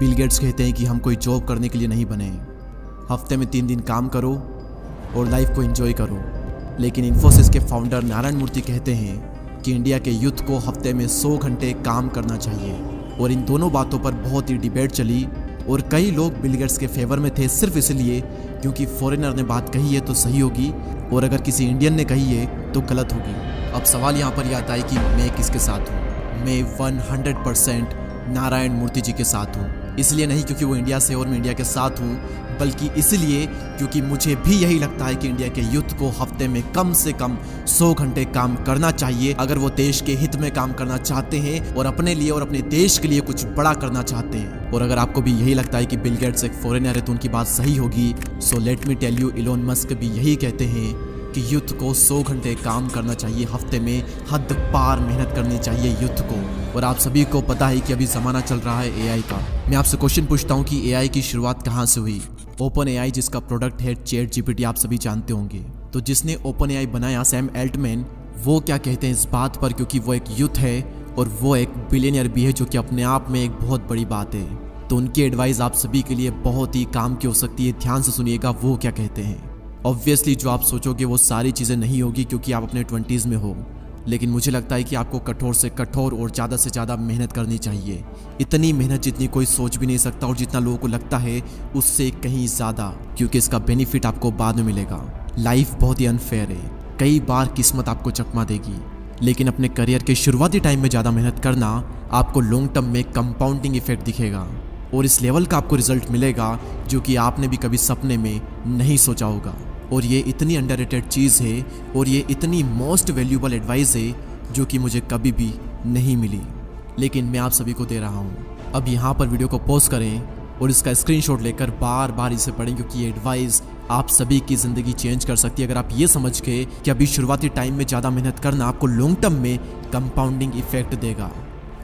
Bill Gates कहते हैं कि हम कोई जॉब करने के लिए नहीं बने, हफ्ते में 3 दिन काम करो और लाइफ को एंजॉय करो। लेकिन इन्फोसिस के फाउंडर नारायण मूर्ति कहते हैं कि इंडिया के यूथ को हफ्ते में 100 घंटे काम करना चाहिए। और इन दोनों बातों पर बहुत ही डिबेट चली और कई लोग बिल गेट्स के फेवर में थे सिर्फ इसलिए क्योंकि फॉरेनर ने बात कही है तो सही होगी और अगर किसी इंडियन ने कही है तो गलत होगी। अब सवाल यहाँ पर यह आता है कि मैं किसके साथ हूँ। मैं 100% नारायण मूर्ति जी के साथ हूँ। इसलिए नहीं क्योंकि वो इंडिया से और मैं इंडिया के साथ हूँ, बल्कि इसलिए क्योंकि मुझे भी यही लगता है कि इंडिया के यूथ को हफ्ते में कम से कम 100 घंटे काम करना चाहिए अगर वो देश के हित में काम करना चाहते हैं और अपने लिए और अपने देश के लिए कुछ बड़ा करना चाहते हैं। और अगर आपको भी यही लगता है कि बिल गेट्स एक फॉरेनर है तो उनकी बात सही होगी, so let me tell you, Elon Musk भी यही कहते हैं कि यूथ को 100 घंटे काम करना चाहिए हफ्ते में, हद पार मेहनत करनी चाहिए यूथ को। और आप सभी को पता है कि अभी ज़माना चल रहा है एआई का। मैं आपसे क्वेश्चन पूछता हूँ कि एआई की शुरुआत कहाँ से हुई। ओपन एआई जिसका प्रोडक्ट है चैट जीपीटी, आप सभी जानते होंगे। तो जिसने ओपन एआई बनाया सैम एल्टमैन, वो क्या कहते हैं इस बात पर, क्योंकि वो एक यूथ है और वो एक बिलियनियर भी है, जो कि अपने आप में एक बहुत बड़ी बात है। तो उनकी एडवाइस आप सभी के लिए बहुत ही काम की हो सकती है। ध्यान से सुनिएगा वो क्या कहते हैं। ऑब्वियसली जो आप सोचोगे वो सारी चीज़ें नहीं होगी क्योंकि आप अपने 20s में हो, लेकिन मुझे लगता है कि आपको कठोर से कठोर और ज़्यादा से ज़्यादा मेहनत करनी चाहिए। इतनी मेहनत जितनी कोई सोच भी नहीं सकता और जितना लोगों को लगता है उससे कहीं ज़्यादा, क्योंकि इसका बेनिफिट आपको बाद में मिलेगा। लाइफ बहुत ही अनफेयर है, कई बार किस्मत आपको चकमा देगी, लेकिन अपने करियर के शुरुआती टाइम में ज़्यादा मेहनत करना आपको लॉन्ग टर्म में कंपाउंडिंग इफेक्ट दिखेगा और इस लेवल का आपको रिजल्ट मिलेगा जो कि आपने भी कभी सपने में नहीं सोचा होगा। और ये इतनी अंडररेटेड चीज़ है और ये इतनी मोस्ट वैल्यूबल एडवाइस है जो कि मुझे कभी भी नहीं मिली, लेकिन मैं आप सभी को दे रहा हूँ। अब यहाँ पर वीडियो को पॉज करें और इसका स्क्रीनशॉट लेकर बार बार इसे पढ़ें, क्योंकि ये एडवाइस आप सभी की ज़िंदगी चेंज कर सकती है अगर आप ये समझ के कि अभी शुरुआती टाइम में ज़्यादा मेहनत करना आपको लॉन्ग टर्म में कंपाउंडिंग इफेक्ट देगा।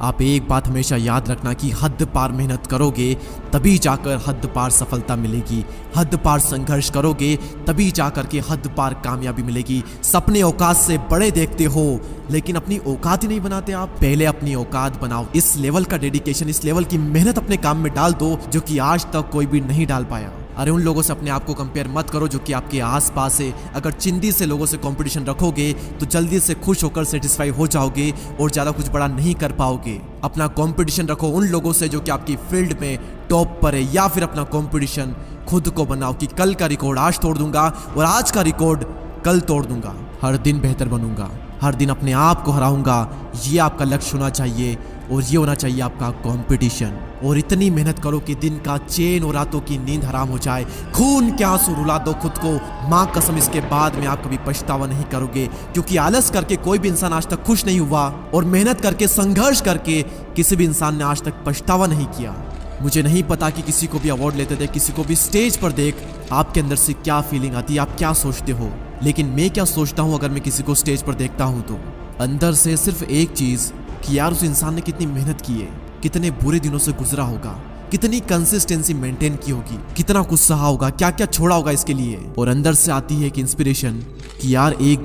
आप एक बात हमेशा याद रखना कि हद पार मेहनत करोगे तभी जाकर हद पार सफलता मिलेगी, हद पार संघर्ष करोगे तभी जाकर के हद पार कामयाबी मिलेगी। सपने औकात से बड़े देखते हो लेकिन अपनी औकात ही नहीं बनाते आप। पहले अपनी औकात बनाओ। इस लेवल का डेडिकेशन, इस लेवल की मेहनत अपने काम में डाल दो जो कि आज तक कोई भी नहीं डाल पाया। अरे उन लोगों से अपने आप को कंपेयर मत करो जो कि आपके आसपास है। अगर चिंदी से लोगों से कंपटीशन रखोगे तो जल्दी से खुश होकर सेटिस्फाई हो जाओगे और ज़्यादा कुछ बड़ा नहीं कर पाओगे। अपना कंपटीशन रखो उन लोगों से जो कि आपकी फील्ड में टॉप पर है, या फिर अपना कंपटीशन खुद को बनाओ कि कल का रिकॉर्ड आज तोड़ दूंगा और आज का रिकॉर्ड कल तोड़ दूंगा। हर दिन बेहतर बनूंगा, हर दिन अपने आप को हराऊंगा। ये आपका लक्ष्य होना चाहिए और ये होना चाहिए आपका कंपटीशन। और इतनी मेहनत करो कि दिन का चैन और रातों की नींद हराम हो जाए। खून के आंसू रुला दो खुद को, माँ कसम इसके बाद में आप कभी पछतावा नहीं करोगे, क्योंकि आलस करके कोई भी इंसान आज तक खुश नहीं हुआ और मेहनत करके, संघर्ष करके किसी भी इंसान ने आज तक पछतावा नहीं किया। मुझे नहीं पता कि किसी को भी अवार्ड लेते थे, किसी को भी स्टेज पर देख आपके अंदर से क्या फीलिंग आती है, आप क्या सोचते हो। लेकिन मैं क्या सोचता हूँ अगर मैं किसी को स्टेज पर देखता हूँ तो अंदर से सिर्फ एक चीज़ कि यार उस इंसान ने कितनी मेहनत की है, कितने बुरे दिनों से गुजरा होगा, कितनी कंसिस्टेंसी मेंटेन की होगी, कितना कुछ सहा होगा, क्या क्या छोड़ा होगा इसके लिए। और अंदर से आती है एक इंस्पिरेशन कि यार एक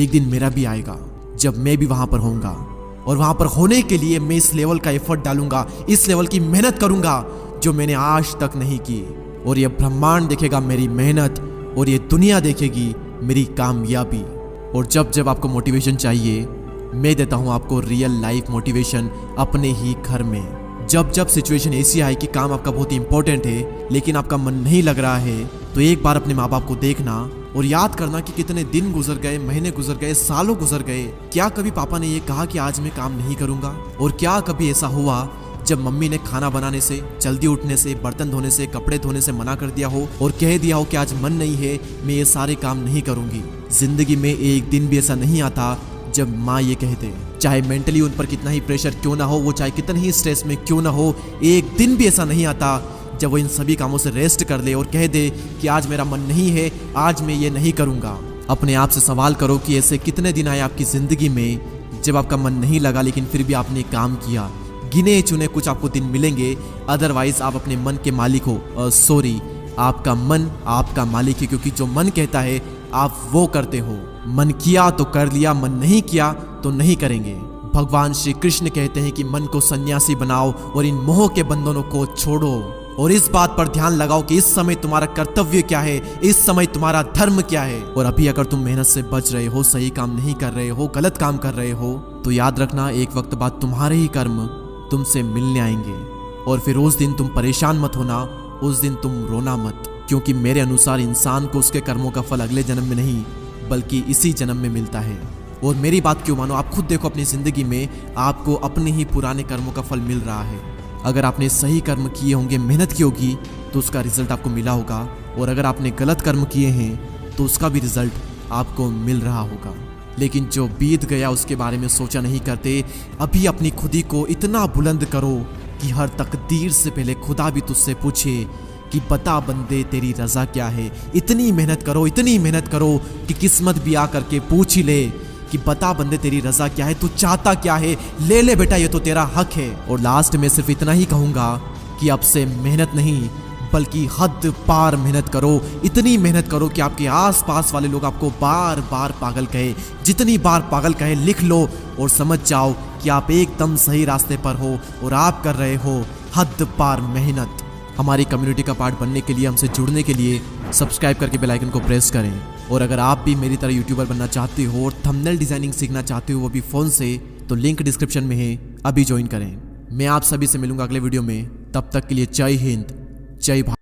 दिन मेरा भी आएगा जब मैं भी वहां पर होऊंगा और वहां पर होने के लिए मैं इस लेवल का एफर्ट डालूंगा, इस लेवल की मेहनत करूंगा जो मैंने आज तक नहीं की। और ये ब्रह्मांड देखेगा मेरी मेहनत और ये दुनिया देखेगी मेरी कामयाबी। और जब जब आपको मोटिवेशन चाहिए मैं देता हूं आपको रियल लाइफ मोटिवेशन अपने ही घर में। जब जब सिचुएशन ऐसी आए कि काम आपका बहुत ही इंपॉर्टेंट है लेकिन आपका मन नहीं लग रहा है, तो एक बार अपने माँ बाप को देखना और याद करना कि कितने दिन गुजर गए, महीने गुजर गए, सालों गुजर गए। क्या कभी पापा ने ये कहा कि आज मैं काम नहीं करूंगा? और क्या कभी ऐसा हुआ जब मम्मी ने खाना बनाने से, जल्दी उठने से, बर्तन धोने से, कपड़े धोने से मना कर दिया हो और कह दिया हो कि आज मन नहीं है, मैं ये सारे काम नहीं करूंगी? जिंदगी में एक दिन भी ऐसा नहीं आता जब माँ ये कहते, चाहे मेंटली उन पर कितना ही प्रेशर क्यों ना हो, वो चाहे कितने ही स्ट्रेस में क्यों ना हो, एक दिन भी ऐसा नहीं आता जब वो इन सभी कामों से रेस्ट कर ले और कह दे कि आज मेरा मन नहीं है, आज मैं ये नहीं करूंगा। अपने आप से सवाल करो कि ऐसे कितने दिन आए आपकी जिंदगी में जब आपका मन नहीं लगा लेकिन फिर भी आपने काम किया। गिने चुने कुछ आपको दिन मिलेंगे, अदरवाइज आप अपने मन के मालिक हो। सॉरी, आपका मन आपका मालिक है, क्योंकि जो मन कहता है आप वो करते हो। मन किया तो कर लिया, मन नहीं किया तो नहीं करेंगे। भगवान श्री कृष्ण कहते हैं कि मन को सन्यासी बनाओ और इन मोह के बंधनों को छोड़ो। और इस बात पर ध्यान लगाओ कि इस समय तुम्हारा कर्तव्य क्या है, इस समय तुम्हारा धर्म क्या है। और अभी अगर तुम मेहनत से बच रहे हो, सही काम नहीं कर रहे हो, गलत काम कर रहे हो, तो याद रखना एक वक्त बाद तुम्हारे ही कर्म तुमसे मिलने आएंगे। और फिर उस दिन तुम परेशान मत होना, उस दिन तुम रोना मत, क्योंकि मेरे अनुसार इंसान को उसके कर्मों का फल अगले जन्म में नहीं बल्कि इसी जन्म में मिलता है। और मेरी बात क्यों मानो, आप खुद देखो अपनी जिंदगी में आपको अपने ही पुराने कर्मों का फल मिल रहा है। अगर आपने सही कर्म किए होंगे, मेहनत की होगी, तो उसका रिजल्ट आपको मिला होगा। और अगर आपने गलत कर्म किए हैं तो उसका भी रिजल्ट आपको मिल रहा होगा। लेकिन जो बीत गया उसके बारे में सोचा नहीं करते। अभी अपनी खुदी को इतना बुलंद करो कि हर तकदीर से पहले खुदा भी तुझसे पूछे कि बता बंदे तेरी रजा क्या है। इतनी मेहनत करो, इतनी मेहनत करो कि किस्मत भी आकर के पूछ ही ले कि बता बंदे तेरी रजा क्या है, तू चाहता क्या है, ले ले बेटा, ये तो तेरा हक है। और लास्ट में सिर्फ इतना ही कहूंगा कि अब से मेहनत नहीं बल्कि हद पार मेहनत करो। इतनी मेहनत करो कि आपके आसपास वाले लोग आपको बार बार पागल कहे। जितनी बार पागल कहे लिख लो और समझ जाओ कि आप एकदम सही रास्ते पर हो और आप कर रहे हो हद पार मेहनत। हमारी कम्युनिटी का पार्ट बनने के लिए, हमसे जुड़ने के लिए सब्सक्राइब करके बेल आइकन को प्रेस करें। और अगर आप भी मेरी तरह यूट्यूबर बनना चाहते हो और थंबनेल डिजाइनिंग सीखना चाहते हो वो भी फ़ोन से, तो लिंक डिस्क्रिप्शन में है, अभी ज्वाइन करें। मैं आप सभी से मिलूंगा अगले वीडियो में। तब तक के लिए जय हिंद, जय भारत।